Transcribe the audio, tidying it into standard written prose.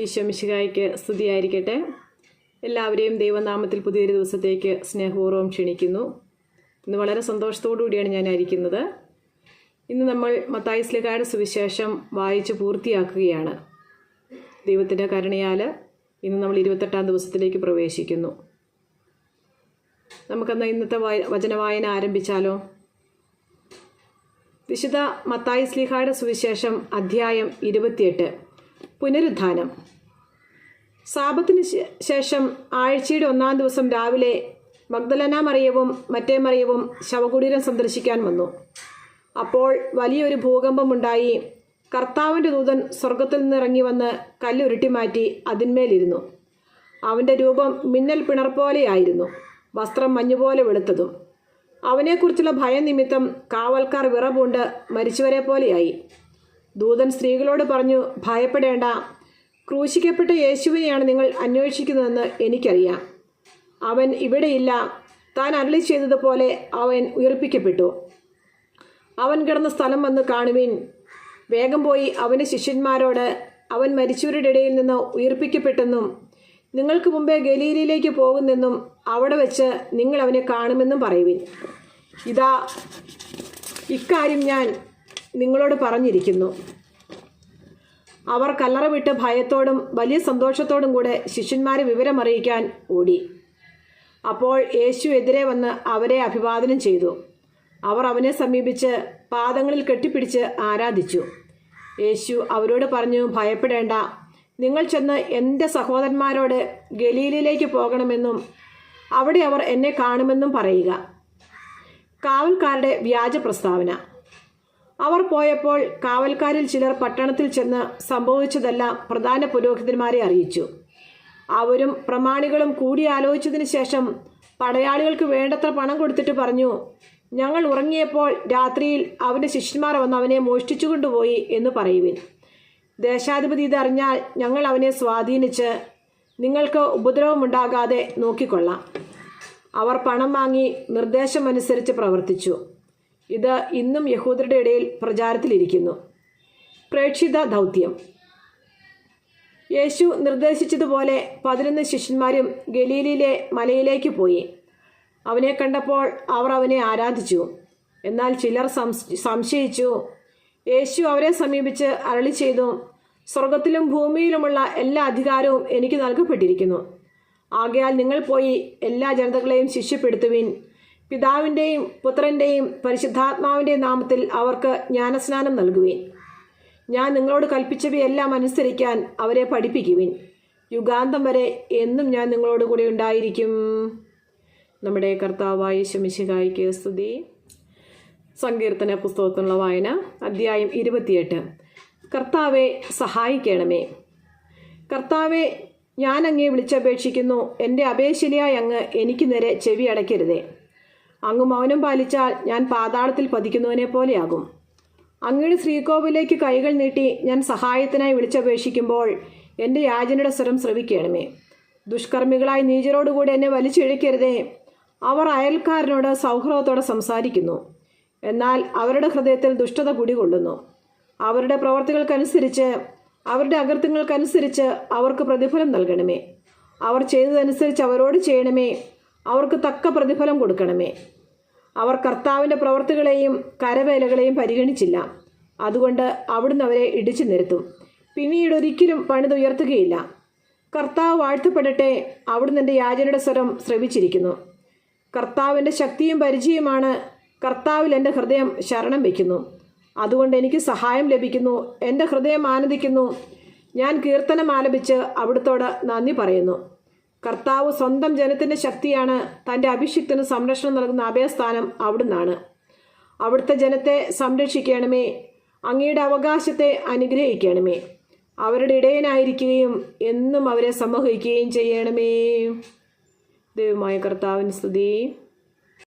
ഈശോ മിശിഹായ്ക്ക് സ്തുതിയായിരിക്കട്ടെ. എല്ലാവരെയും ദൈവനാമത്തിൽ പുതിയൊരു ദിവസത്തേക്ക് സ്നേഹപൂർവ്വം ക്ഷണിക്കുന്നു. ഇന്ന് വളരെ സന്തോഷത്തോടു കൂടിയാണ് ഞാനായിരിക്കുന്നത്. ഇന്ന് നമ്മൾ മത്തായി ശ്ലീഹായുടെ സുവിശേഷം വായിച്ച് പൂർത്തിയാക്കുകയാണ്. ദൈവത്തിൻ്റെ കരുണയാൽ ഇന്ന് നമ്മൾ 28-ാം ദിവസത്തിലേക്ക് പ്രവേശിക്കുന്നു. നമുക്കെന്നാൽ ഇന്നത്തെ വചനവായന ആരംഭിച്ചാലോ? വിശുദ്ധ മത്തായി ശ്ലീഹായുടെ സുവിശേഷം അധ്യായം 28. പുനരുത്ഥാനം. സാബത്തിന് ശേഷം ആഴ്ചയുടെ 1-ാം ദിവസം രാവിലെ മഗ്ദലന മറിയവും മറ്റേ മറിയവും ശവകുടീരം സന്ദർശിക്കാൻ വന്നു. അപ്പോൾ വലിയൊരു ഭൂകമ്പമുണ്ടായി. കർത്താവിൻ്റെ ദൂതൻ സ്വർഗത്തിൽ നിന്നിറങ്ങി വന്ന് കല്ലുരുട്ടി മാറ്റി അതിന്മേലിരുന്നു. അവൻ്റെ രൂപം മിന്നൽ പിണർ പോലെയായിരുന്നു, വസ്ത്രം മഞ്ഞുപോലെ വെളുത്തതും. അവനെക്കുറിച്ചുള്ള ഭയനിമിത്തം കാവൽക്കാർ വിറപൂണ്ട് മരിച്ചവരെ പോലെയായി. ദൂതൻ സ്ത്രീകളോട് പറഞ്ഞു, ഭയപ്പെടേണ്ട, ക്രൂശിക്കപ്പെട്ട യേശുവിനെയാണ് നിങ്ങൾ അന്വേഷിക്കുന്നതെന്ന് എനിക്കറിയാം. അവൻ ഇവിടെയില്ല. താൻ അരുളി ചെയ്തതുപോലെ അവൻ ഉയർപ്പിക്കപ്പെട്ടു. അവൻ കിടന്ന സ്ഥലം വന്ന് കാണുവിൻ. വേഗം പോയി അവൻ്റെ ശിഷ്യന്മാരോട് അവൻ മരിച്ചവരുടെ ഇടയിൽ നിന്ന് ഉയർപ്പിക്കപ്പെട്ടെന്നും നിങ്ങൾക്ക് മുമ്പേ ഗലീലയിലേക്ക് പോകുന്നെന്നും അവിടെ വെച്ച് നിങ്ങൾ അവനെ കാണുമെന്നും പറയുവിൻ. ഇതാ, ഇക്കാര്യം ഞാൻ നിങ്ങളോട് പറഞ്ഞിരിക്കുന്നു. അവർ കല്ലറ വിട്ട് ഭയത്തോടും വലിയ സന്തോഷത്തോടും കൂടെ ശിഷ്യന്മാരെ വിവരമറിയിക്കാൻ ഓടി. അപ്പോൾ യേശു എതിരെ വന്ന് അവരെ അഭിവാദനം ചെയ്തു. അവർ അവനെ സമീപിച്ച് പാദങ്ങളിൽ കെട്ടിപ്പിടിച്ച് ആരാധിച്ചു. യേശു അവരോട് പറഞ്ഞു, ഭയപ്പെടേണ്ട, നിങ്ങൾ ചെന്ന് എൻ്റെ സഹോദരന്മാരോട് ഗലീലയിലേക്ക് പോകണമെന്നും അവിടെ അവർ എന്നെ കാണുമെന്നും പറയുക. കാവൽക്കാരുടെ വ്യാജ പ്രസ്താവന. അവർ പോയപ്പോൾ കാവൽക്കാരിൽ ചിലർ പട്ടണത്തിൽ ചെന്ന് സംഭവിച്ചതെല്ലാം പ്രധാന പുരോഹിതന്മാരെ അറിയിച്ചു. അവരും പ്രമാണികളും കൂടിയാലോചിച്ചതിന് ശേഷം പടയാളികൾക്ക് വേണ്ടത്ര പണം കൊടുത്തിട്ട് പറഞ്ഞു, ഞങ്ങൾ ഉറങ്ങിയപ്പോൾ രാത്രിയിൽ അവൻ്റെ ശിഷ്യന്മാർ വന്ന് അവനെ മോഷ്ടിച്ചു കൊണ്ടുപോയി എന്ന് പറയുവിൻ. ദേശാധിപതി ഇതറിഞ്ഞാൽ ഞങ്ങൾ അവനെ സ്വാധീനിച്ച് നിങ്ങൾക്ക് ഉപദ്രവമുണ്ടാകാതെ നോക്കിക്കൊള്ളാം. അവർ പണം വാങ്ങി നിർദ്ദേശമനുസരിച്ച് പ്രവർത്തിച്ചു. ഇത് ഇന്നും യഹൂദരുടെ ഇടയിൽ പ്രചാരത്തിലിരിക്കുന്നു. പ്രേക്ഷിത ദൗത്യം. യേശു നിർദ്ദേശിച്ചതുപോലെ 11 ശിഷ്യന്മാരും ഗലീലയിലെ മലയിലേക്ക് പോയി. അവനെ കണ്ടപ്പോൾ അവർ അവനെ ആരാധിച്ചു. എന്നാൽ ചിലർ സംശയിച്ചു. യേശു അവരെ സമീപിച്ച് അരുളി ചെയ്തു, സ്വർഗത്തിലും ഭൂമിയിലുമുള്ള എല്ലാ അധികാരവും എനിക്ക് നൽകപ്പെട്ടിരിക്കുന്നു. ആകയാൽ നിങ്ങൾ പോയി എല്ലാ ജനതകളെയും ശിഷ്യപ്പെടുത്തുവിൻ. പിതാവിൻ്റെയും പുത്രൻ്റെയും പരിശുദ്ധാത്മാവിൻ്റെയും നാമത്തിൽ അവർക്ക് ജ്ഞാനസ്നാനം നൽകുവിൻ. ഞാൻ നിങ്ങളോട് കൽപ്പിച്ചവയെല്ലാം അനുസരിക്കാൻ അവരെ പഠിപ്പിക്കുവിൻ. യുഗാന്തം വരെ എന്നും ഞാൻ നിങ്ങളോട് കൂടെ ഉണ്ടായിരിക്കും. നമ്മുടെ കർത്താവായ യേശു മിശിഹായ്ക്ക് സ്തുതി. സങ്കീർത്തന പുസ്തകത്തിനുള്ള വായന അധ്യായം 28. കർത്താവെ സഹായിക്കണമേ. കർത്താവെ, ഞാൻ അങ്ങയെ വിളിച്ചപേക്ഷിക്കുന്നു. എൻ്റെ അപേക്ഷയായി അങ്ങ് എനിക്ക് നേരെ ചെവി അടയ്ക്കരുതേ. അങ്ങ് മൗനം പാലിച്ചാൽ ഞാൻ പാതാളത്തിൽ പതിക്കുന്നവനെ പോലെയാകും. അങ്ങയുടെ ശ്രീകോവിലേക്ക് കൈകൾ നീട്ടി ഞാൻ സഹായത്തിനായി വിളിച്ചപേക്ഷിക്കുമ്പോൾ എൻ്റെ യാചനയുടെ സ്വരം ശ്രവിക്കണമേ. ദുഷ്കർമ്മികളായി നീചരോടുകൂടി എന്നെ വലിച്ചിഴക്കരുതേ. അവർ അയൽക്കാരനോട് സൗഹൃദത്തോടെ സംസാരിക്കുന്നു, എന്നാൽ അവരുടെ ഹൃദയത്തിൽ ദുഷ്ടത കുടികൊള്ളുന്നു. അവരുടെ പ്രവർത്തികൾക്കനുസരിച്ച്, അവരുടെ അകൃത്യങ്ങൾക്കനുസരിച്ച് അവർക്ക് പ്രതിഫലം നൽകണമേ. അവർ ചെയ്തതനുസരിച്ച് അവരോട് ചെയ്യണമേ. അവർക്ക് തക്ക പ്രതിഫലം കൊടുക്കണമേ. അവർ കർത്താവിൻ്റെ പ്രവർത്തികളെയും കരവേലകളെയും പരിഗണിച്ചില്ല. അതുകൊണ്ട് അവിടുന്ന് അവരെ ഇടിച്ചു നിരത്തും, പിന്നീട് ഒരിക്കലും പണിതുയർത്തുകയില്ല. കർത്താവ് വാഴ്ത്തപ്പെടട്ടെ. അവിടുന്ന് എൻ്റെ യാചനയുടെ സ്വരം ശ്രവിച്ചിരിക്കുന്നു. കർത്താവിൻ്റെ ശക്തിയും പരിചയമാണ്. കർത്താവിൽ എൻ്റെ ഹൃദയം ശരണം വയ്ക്കുന്നു. അതുകൊണ്ട് എനിക്ക് സഹായം ലഭിക്കുന്നു. എൻ്റെ ഹൃദയം ആനന്ദിക്കുന്നു. ഞാൻ കീർത്തനം ആലപിച്ച് അവിടുത്തോട് നന്ദി പറയുന്നു. കർത്താവ് സ്വന്തം ജനത്തിൻ്റെ ശക്തിയാണ്. തൻ്റെ അഭിഷിക്തന് സംരക്ഷണം നൽകുന്ന അഭയസ്ഥാനം അവിടുന്നാണ്. അവിടുത്തെ ജനത്തെ സംരക്ഷിക്കണമേ. അങ്ങയുടെ അവകാശത്തെ അനുഗ്രഹിക്കണമേ. അവരുടെ ഇടയനായിരിക്കുകയും എന്നും അവരെ സംവഹിക്കുകയും ചെയ്യണമേ. ദൈവമായ കർത്താവിന് സ്തുതി.